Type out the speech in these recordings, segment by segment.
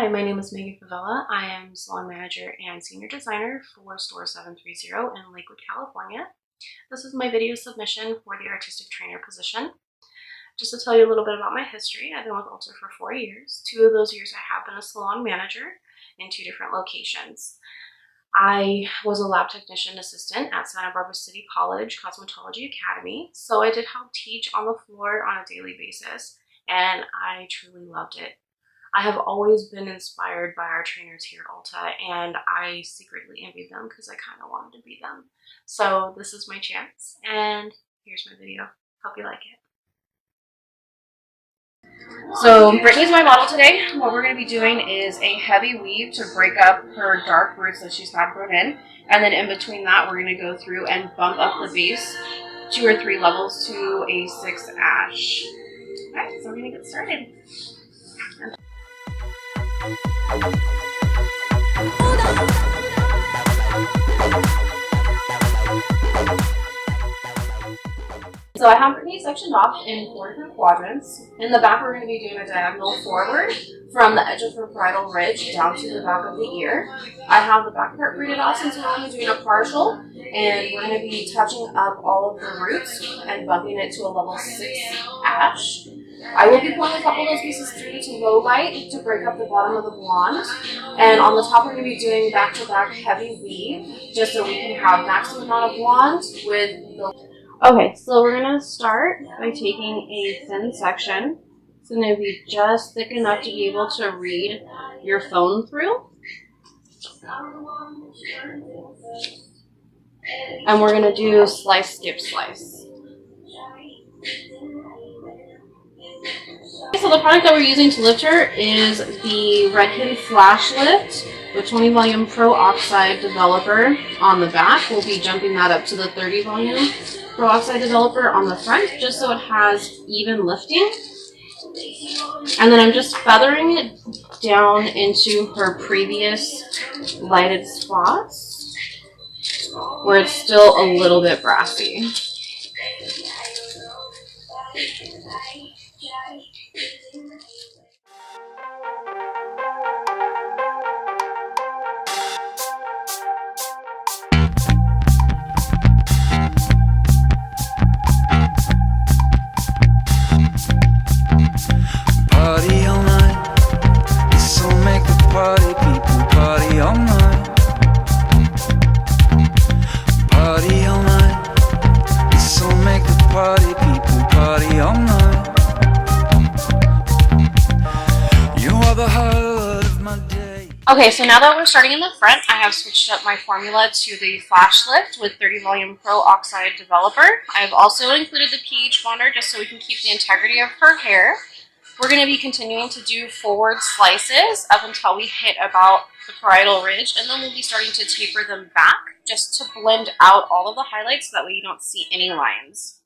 Hi, my name is Megan Favela. I am salon manager and senior designer for store 730 in Lakewood, California. This is my video submission for the artistic trainer position. Just to tell you a little bit about my history, I've been with Ulta for 4 years. 2 of those years I have been a salon manager in 2 different locations. I was a lab technician assistant at Santa Barbara City College Cosmetology Academy, so I did help teach on the floor on a daily basis, and I truly loved it. I have always been inspired by our trainers here at Ulta, and I secretly envied them because I kind of wanted to be them. So this is my chance, and here's my video. Hope you like it. So Brittany's my model today. What we're going to be doing is a heavy weave to break up her dark roots that she's had grown in, and then in between that we're going to go through and bump up the base 2 or 3 levels to a 6 ash. Alright, so we're going to get started. So I have Brittany sectioned off in 4 different quadrants. In the back, we're going to be doing a diagonal forward from the edge of her bridal ridge down to the back of the ear. I have the back part braided off since we're only doing a partial, and we're going to be touching up all of the roots and bumping it to a level 6 ash. I will be pulling a couple of those pieces through to low light to break up the bottom of the blonde. And on the top, we're going to be doing back-to-back heavy weave, just so we can have maximum amount of blonde with the... Okay, so we're going to start by taking a thin section. It's going to be just thick enough to be able to read your phone through. And we're going to do slice, skip, slice. So the product that we're using to lift her is the Redken Flash Lift with 20 volume Pro Oxide Developer on the back. We'll be jumping that up to the 30 volume Pro Oxide Developer on the front, just so it has even lifting. And then I'm just feathering it down into her previous lighted spots where it's still a little bit brassy. Party all night, this'll make the party people party all night. Party all night, this'll make the party people party all night. You are the highlight of my day. Okay, so now that we're starting in the front, I have switched up my formula to the Flash Lift with 30 volume Pro Oxide Developer. I've also included the pH bonder just so we can keep the integrity of her hair. We're going to be continuing to do forward slices up until we hit about the parietal ridge, and then we'll be starting to taper them back just to blend out all of the highlights so that way you don't see any lines.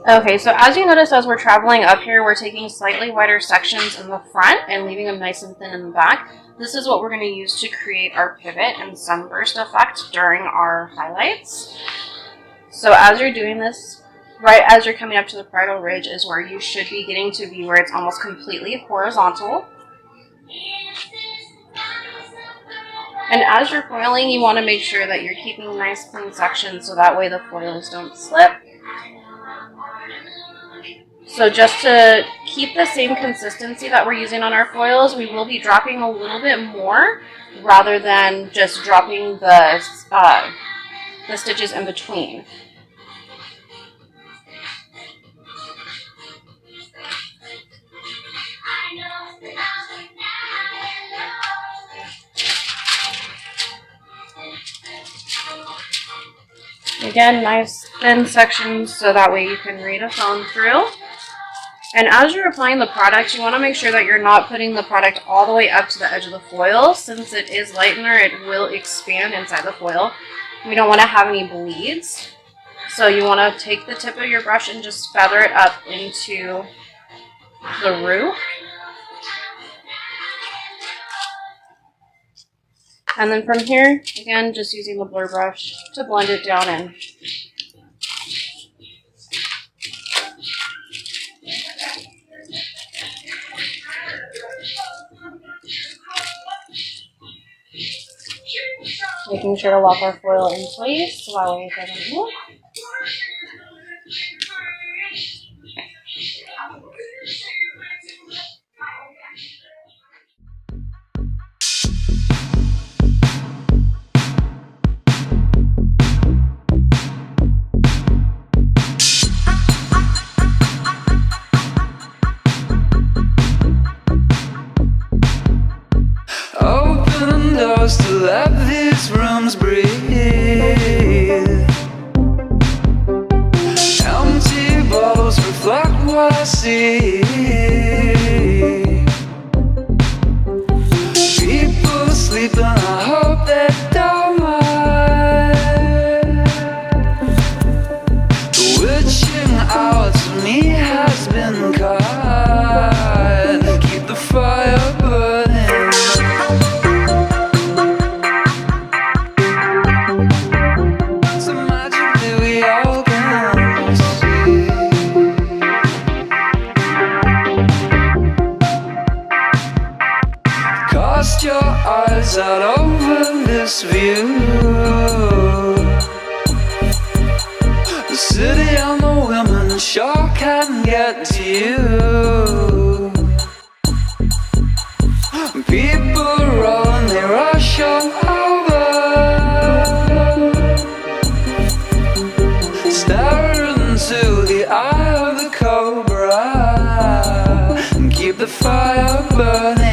Okay, so as you notice, as we're traveling up here, we're taking slightly wider sections in the front and leaving them nice and thin in the back. This is what we're going to use to create our pivot and sunburst effect during our highlights. So as you're doing this, right as you're coming up to the parietal ridge is where you should be getting to be where it's almost completely horizontal. And as you're foiling, you want to make sure that you're keeping nice clean sections so that way the foils don't slip. So just to keep the same consistency that we're using on our foils, we will be dropping a little bit more rather than just dropping the stitches in between. Again, nice thin sections so that way you can read a phone through. And as you're applying the product, you want to make sure that you're not putting the product all the way up to the edge of the foil. Since it is lightener, it will expand inside the foil. We don't want to have any bleeds. So you want to take the tip of your brush and just feather it up into the root. And then from here, again, just using the blur brush to blend it down in. Making sure to lock our foil in place so that way it doesn't move. Open doors to let these rooms breathe. Empty bottles reflect what I see. People sleeping, I hope they don't mind. The witching hour to me has been kind. Keep the fire burning. Cast your eyes out over this view. The city and the women sure can get to you. People rolling, they rush on over, stare into the eye of the cobra and keep the fire burning.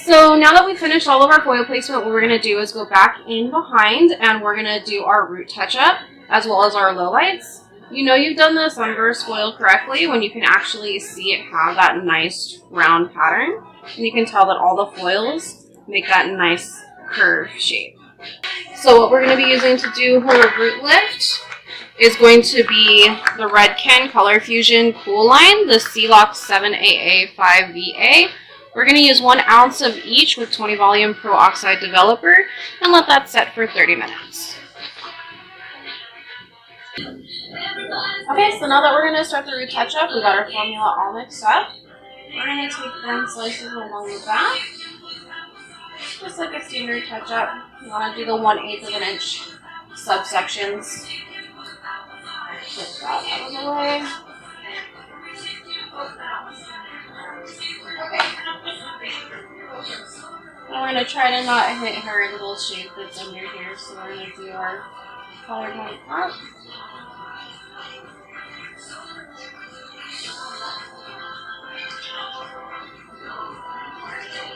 So now that we've finished all of our foil placement, what we're going to do is go back in behind and we're going to do our root touch-up as well as our lowlights. You know you've done the sunburst foil correctly when you can actually see it have that nice round pattern. And you can tell that all the foils make that nice curve shape. So what we're going to be using to do her root lift is going to be the Redken Color Fusion Cool Line, the C-Lock 7AA5VA. We're going to use 1 ounce of each with 20 volume Pro Oxide Developer and let that set for 30 minutes. Okay, so now that we're going to start the root touch-up, we got our formula all mixed up. We're going to take thin slices along the back, just like a standard touch-up. You want to do the 1/8 of an inch subsections. Get that out of the way. Okay. And we're going to try to not hit her little shape that's under here, so we're going to do our collarbone up.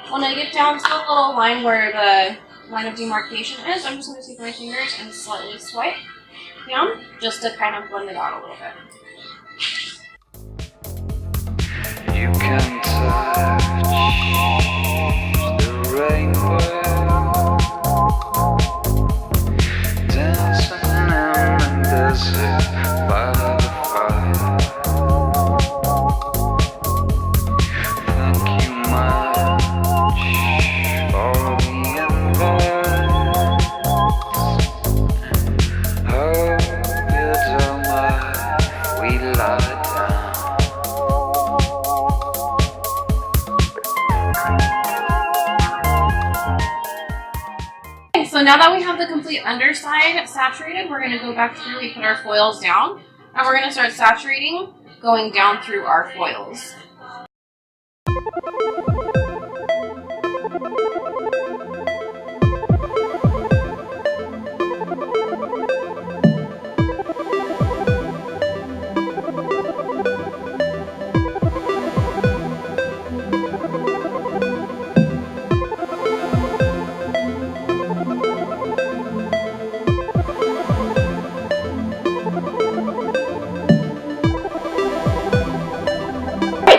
When I get down to the little line where the line of demarcation is, I'm just going to take my fingers and slightly swipe down just to kind of blend it out a little bit. You can touch the rainbow, dancing in the desert by the fire. Thank you much for the invite. Hope you don't mind if we lie down. So now that we have the complete underside saturated, we're going to go back through, we put our foils down, and we're going to start saturating, going down through our foils.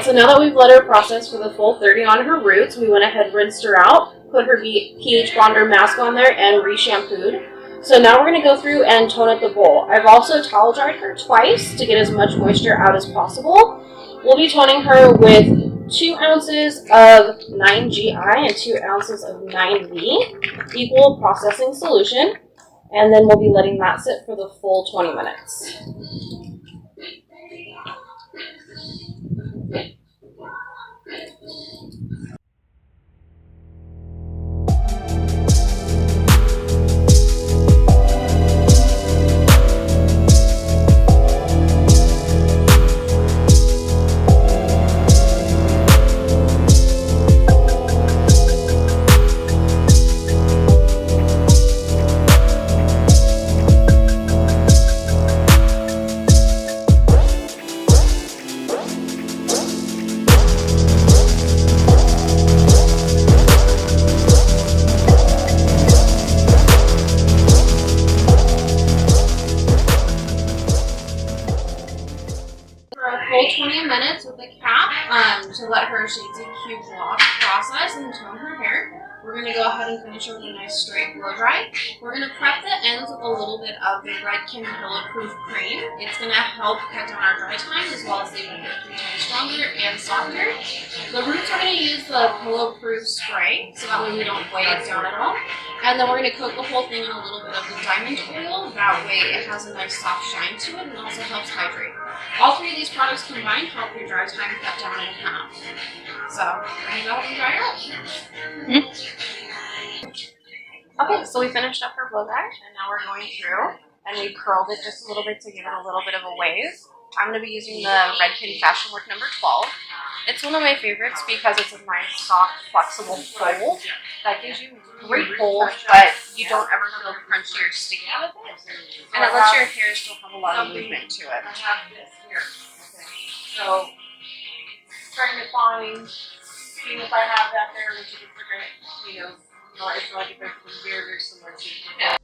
So now that we've let her process for the full 30 on her roots, we went ahead, rinsed her out, put her pH bonder mask on there, and re-shampooed. So now we're going to go through and tone up the bowl. I've also towel dried her twice to get as much moisture out as possible. We'll be toning her with 2 ounces of 9GI and 2 ounces of 9V, equal processing solution, and then we'll be letting that sit for the full 20 minutes. Full 20 minutes with a cap to let her shades and cubes wash, process, and tone her hair. We're going to go ahead and finish her with a nice straight blow dry. We're going to prep the ends with a little bit of the Redken Pillow Proof Cream. It's going to help cut down our dry time as well as leave it 3 times stronger and softer. The roots we're going to use the Pillow Proof Spray so that way we don't weigh it down at all. And then we're going to coat the whole thing in a little bit of the diamond oil. That way it has a nice soft shine to it and also helps hydrate. All 3 of these products combined help your dry time cut down in half. So, ready to go and dry her up. Okay, so we finished up her blow dry, and now we're going through, and we curled it just a little bit to give it a little bit of a wave. I'm going to be using the Redken Fashion Work number 12. It's one of my favorites because it's a nice, soft, flexible fold that gives you great hold, but you don't ever feel crunchy or sticky with it. And it lets your hair still have a lot of movement to it. So, trying to find, seeing if I have that there, which is great, you know, it's like if it's very, very similar to